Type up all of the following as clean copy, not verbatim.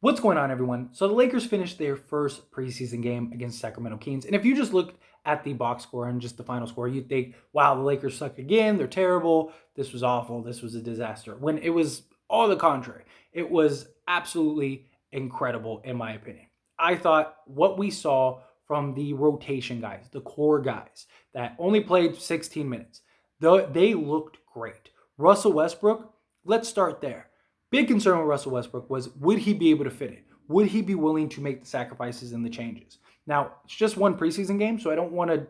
What's going on, everyone? So the Lakers finished their first preseason game against Sacramento Kings. And if you just looked at the box score and just the final score, you'd think, wow, the Lakers suck again. They're terrible. This was awful. This was a disaster. When it was all the contrary. It was absolutely incredible, in my opinion. I thought what we saw from the rotation guys, the core guys that only played 16 minutes, they looked great. Russell Westbrook, let's start there. Big concern with Russell Westbrook was, would he be able to fit in? Would he be willing to make the sacrifices and the changes? Now, it's just one preseason game, so I don't want to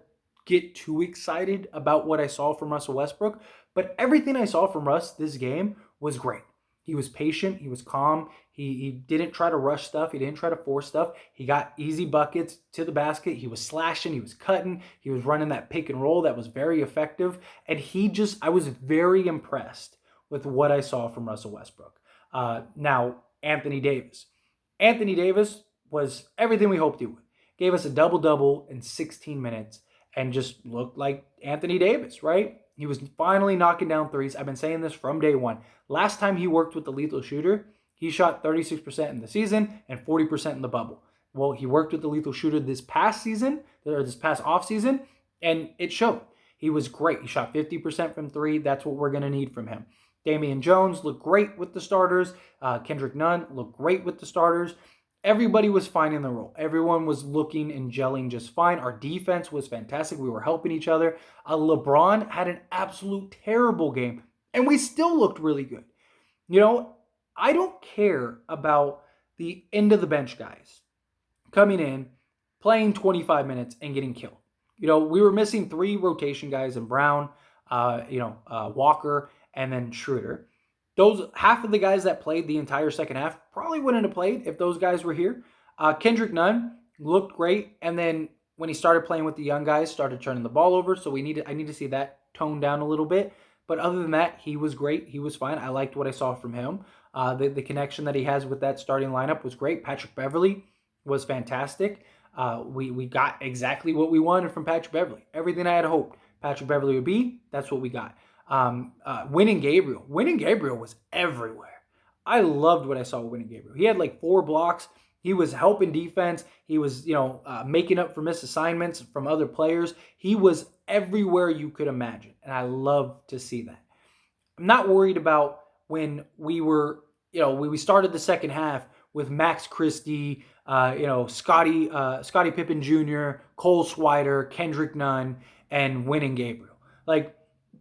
get too excited about what I saw from Russell Westbrook, but everything I saw from Russ this game was great. He was patient. He was calm. He didn't try to rush stuff. He didn't try to force stuff. He got easy buckets to the basket. He was slashing. He was cutting. He was running that pick and roll that was very effective. And I was very impressed with what I saw from Russell Westbrook. Now, Anthony Davis. Anthony Davis was everything we hoped he would. Gave us a double-double in 16 minutes and just looked like Anthony Davis, right? He was finally knocking down threes. I've been saying this from day one. Last time he worked with the lethal shooter, he shot 36% in the season and 40% in the bubble. Well, he worked with the lethal shooter this past season, or this past offseason, and it showed. He was great. He shot 50% from three. That's what we're going to need from him. Damian Jones looked great with the starters. Kendrick Nunn looked great with the starters. Everybody was finding the role. Everyone was looking and gelling just fine. Our defense was fantastic. We were helping each other. LeBron had an absolute terrible game, and we still looked really good. You know, I don't care about the end of the bench guys coming in, playing 25 minutes, and getting killed. You know, we were missing three rotation guys in Brown, Walker, and then Schroeder. Those half of the guys that played the entire second half probably wouldn't have played if those guys were here. Kendrick Nunn looked great, and then when he started playing with the young guys, started turning the ball over. So I need to see that tone down a little bit. But other than that, he was great. He was fine. I liked what I saw from him. The connection that he has with that starting lineup was great. Patrick Beverley was fantastic. We got exactly what we wanted from Patrick Beverley. Everything I had hoped Patrick Beverley would be, that's what we got. Winning Gabriel was everywhere. I loved what I saw with Winning Gabriel. He had like 4 blocks. He was helping defense. He was, making up for missed assignments from other players. He was everywhere you could imagine, and I love to see that. I'm not worried about when we were, we started the second half with Max Christie, Scottie Pippen Jr., Cole Swider, Kendrick Nunn, and Winning Gabriel. Like,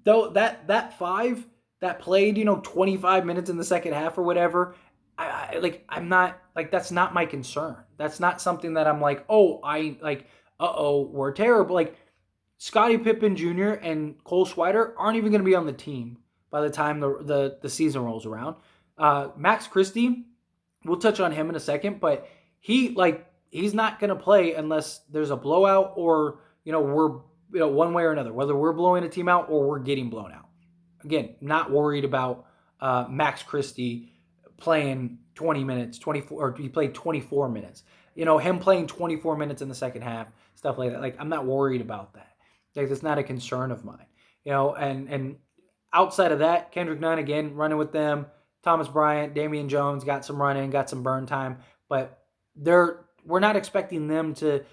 though that 5 that played 25 minutes in the second half or whatever, I'm not like, that's not my concern. That's not something that I'm like, we're terrible. Like, Scottie Pippen Jr. and Cole Swider aren't even going to be on the team by the time the season rolls around. Max Christie, we'll touch on him in a second, but he's not going to play unless there's a blowout or we're one way or another, whether we're blowing a team out or we're getting blown out. Again, not worried about Max Christie playing 20 minutes, 24, or he played 24 minutes. Him playing 24 minutes in the second half, stuff like that. Like, I'm not worried about that. Like, that's not a concern of mine. And outside of that, Kendrick Nunn, again, running with them. Thomas Bryant, Damian Jones got some running, got some burn time. But we're not expecting them to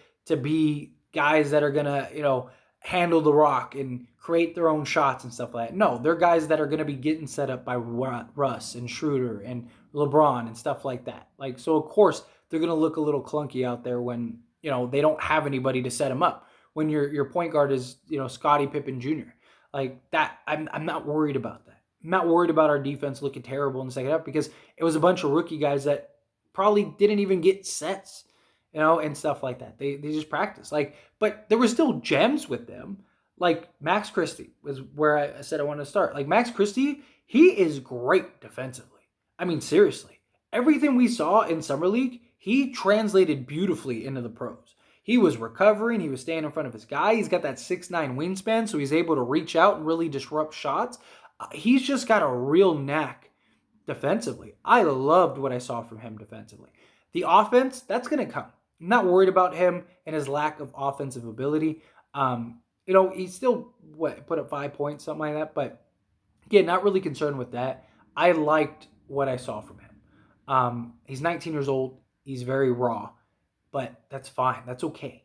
be guys that are going to, handle the rock and create their own shots and stuff like that. No, they're guys that are going to be getting set up by Russ and Schroeder and LeBron and stuff like that. Like, so of course they're going to look a little clunky out there when, they don't have anybody to set them up. When your point guard is, Scottie Pippen Jr. Like that, I'm not worried about that. I'm not worried about our defense looking terrible in the second half because it was a bunch of rookie guys that probably didn't even get sets, and stuff like that. They just practice. But there were still gems with them. Like Max Christie was where I said I wanted to start. Like Max Christie, he is great defensively. I mean, seriously. Everything we saw in Summer League, he translated beautifully into the pros. He was recovering. He was staying in front of his guy. He's got that 6'9" wingspan, so he's able to reach out and really disrupt shots. He's just got a real knack defensively. I loved what I saw from him defensively. The offense, that's going to come. I'm not worried about him and his lack of offensive ability. He still put up 5 points, something like that. But again, not really concerned with that. I liked what I saw from him. He's 19 years old. He's very raw, but that's fine. That's okay.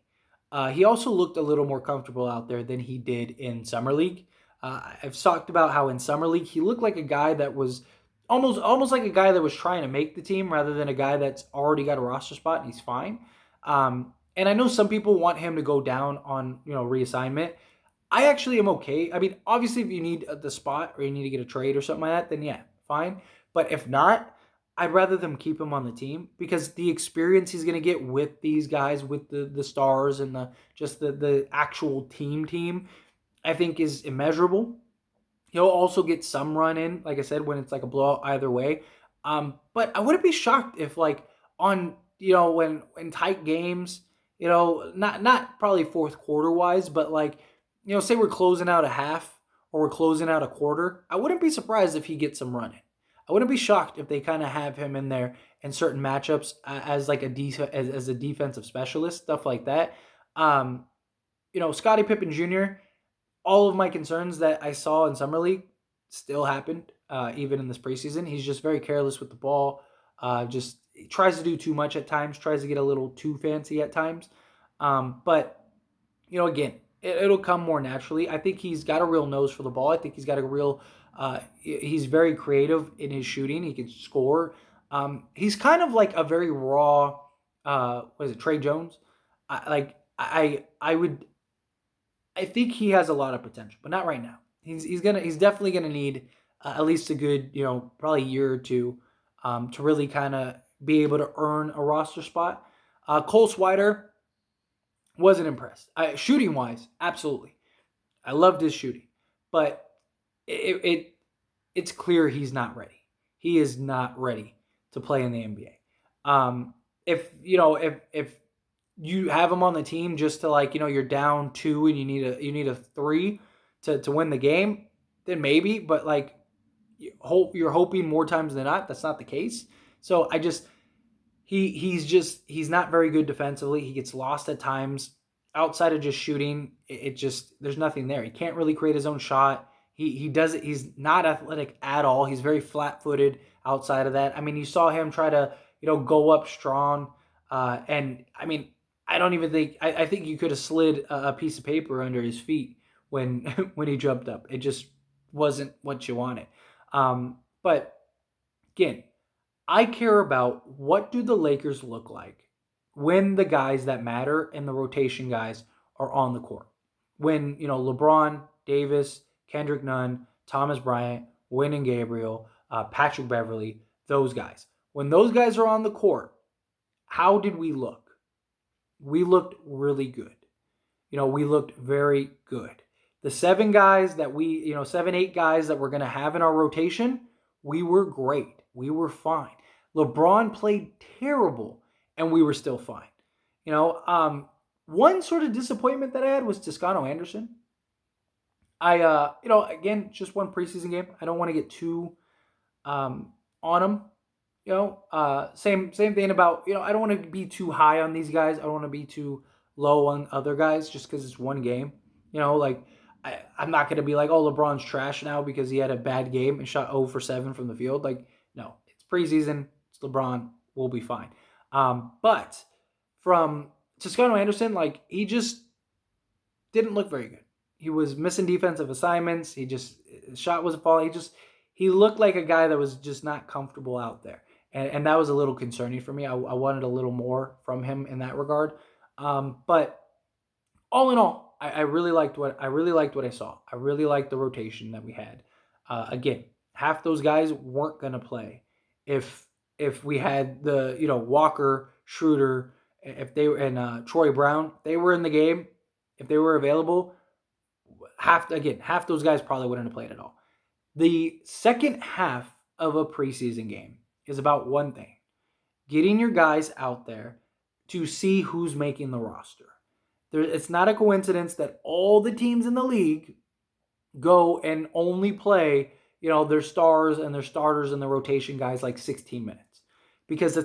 He also looked a little more comfortable out there than he did in Summer League. I've talked about how in Summer League he looked like a guy that was almost like a guy that was trying to make the team rather than a guy that's already got a roster spot and he's fine. And I know some people want him to go down on reassignment. I actually am okay. I mean, obviously, if you need the spot or you need to get a trade or something like that, then yeah, fine. But if not, I'd rather them keep him on the team because the experience he's going to get with these guys, with the stars and the actual team, I think is immeasurable. He'll also get some run in, like I said, when it's like a blowout either way. But I wouldn't be shocked if like on when in tight games, not probably fourth quarter wise, but like say we're closing out a half or we're closing out a quarter. I wouldn't be surprised if he gets some running. I wouldn't be shocked if they kind of have him in there in certain matchups as like as a defensive specialist, stuff like that. Scottie Pippen Jr. All of my concerns that I saw in summer league still happened, even in this preseason. He's just very careless with the ball. Just tries to do too much at times. Tries to get a little too fancy at times. But again, it'll come more naturally. I think he's got a real nose for the ball. I think he's got a real. He's very creative in his shooting. He can score. He's kind of like a very raw. What is it, Trey Jones? I think he has a lot of potential, but not right now. He's definitely gonna need at least a good probably year or two to really kind of be able to earn a roster spot. Cole Swider wasn't impressed. Shooting wise, absolutely, I loved his shooting, but it's clear he's not ready. He is not ready to play in the NBA. If you have him on the team just to you're down 2 and you need a 3 to win the game, then maybe, but you're hoping more times than not that's not the case. So he's not very good defensively. He gets lost at times. Outside of just shooting, it just there's nothing there. He can't really create his own shot. He does it. He's not athletic at all. He's very flat-footed outside of that. I mean, you saw him try to go up strong, and I mean, I don't even think I think you could have slid a piece of paper under his feet when when he jumped up. It just wasn't what you wanted. But again, I care about what do the Lakers look like when the guys that matter and the rotation guys are on the court. When LeBron, Davis, Kendrick Nunn, Thomas Bryant, Wayne Gabriel, Patrick Beverly, those guys. When those guys are on the court, how did we look? We looked really good. We looked very good. The 7 guys that 7, 8 guys that we're going to have in our rotation, we were great. We were fine. LeBron played terrible, and we were still fine. One sort of disappointment that I had was Toscano Anderson. Again, just one preseason game. I don't want to get too on him. Same thing about, I don't want to be too high on these guys. I don't want to be too low on other guys just because it's one game. I'm not going to be like, oh, LeBron's trash now because he had a bad game and shot 0 for 7 from the field. No, it's preseason. It's LeBron. We'll be fine. But from Toscano Anderson, he just didn't look very good. He was missing defensive assignments. His shot wasn't falling. He looked like a guy that was just not comfortable out there. And that was a little concerning for me. I wanted a little more from him in that regard. But all in all, I really liked what I saw. I really liked the rotation that we had. Again, half those guys weren't going to play if we had the Walker, Schroeder, if they and Troy Brown, they were in the game, if they were available. Half those guys probably wouldn't have played at all. The second half of a preseason game is about one thing: getting your guys out there to see who's making the roster. It's not a coincidence that all the teams in the league go and only play, their stars and their starters and the rotation guys 16 minutes. Because the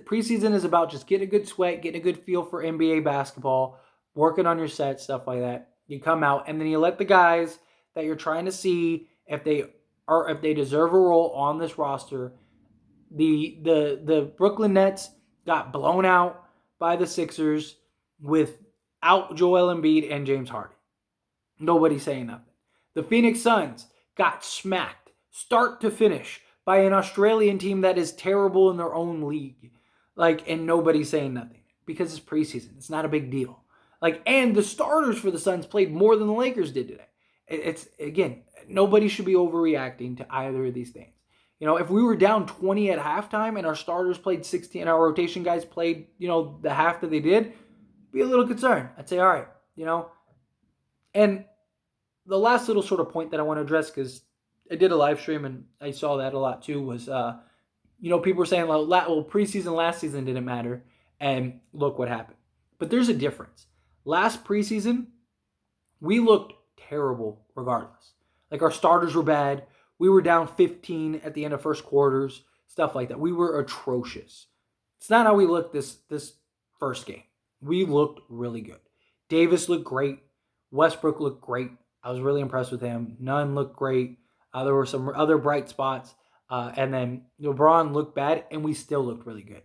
preseason is about just getting a good sweat, getting a good feel for NBA basketball, working on your set, stuff like that. You come out and then you let the guys that you're trying to see if they deserve a role on this roster, The Brooklyn Nets got blown out by the Sixers without Joel Embiid and James Harden. Nobody's saying nothing. The Phoenix Suns got smacked, start to finish, by an Australian team that is terrible in their own league. And nobody's saying nothing because it's preseason. It's not a big deal. And the starters for the Suns played more than the Lakers did today. It's, again, nobody should be overreacting to either of these things. If we were down 20 at halftime and our starters played 16 and our rotation guys played, the half that they did, be a little concerned. I'd say, all right, And the last little sort of point that I want to address, because I did a live stream and I saw that a lot too, was, people were saying, well, preseason last season didn't matter, and look what happened. But there's a difference. Last preseason, we looked terrible regardless. Our starters were bad. We were down 15 at the end of first quarters, stuff like that. We were atrocious. It's not how we looked this first game. We looked really good. Davis looked great. Westbrook looked great. I was really impressed with him. Nunn looked great. There were some other bright spots. And then LeBron looked bad, and we still looked really good.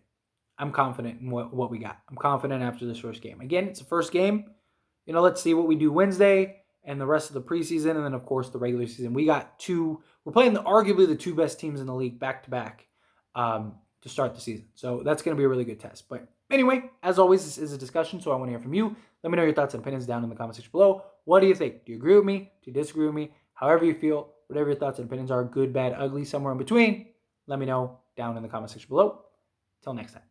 I'm confident in what we got. I'm confident after this first game. Again, it's the first game. Let's see what we do Wednesday and the rest of the preseason, and then, of course, the regular season. We're playing arguably the two best teams in the league back-to-back to start the season. So that's going to be a really good test. But anyway, as always, this is a discussion, so I want to hear from you. Let me know your thoughts and opinions down in the comment section below. What do you think? Do you agree with me? Do you disagree with me? However you feel, whatever your thoughts and opinions are, good, bad, ugly, somewhere in between, let me know down in the comment section below. Till next time.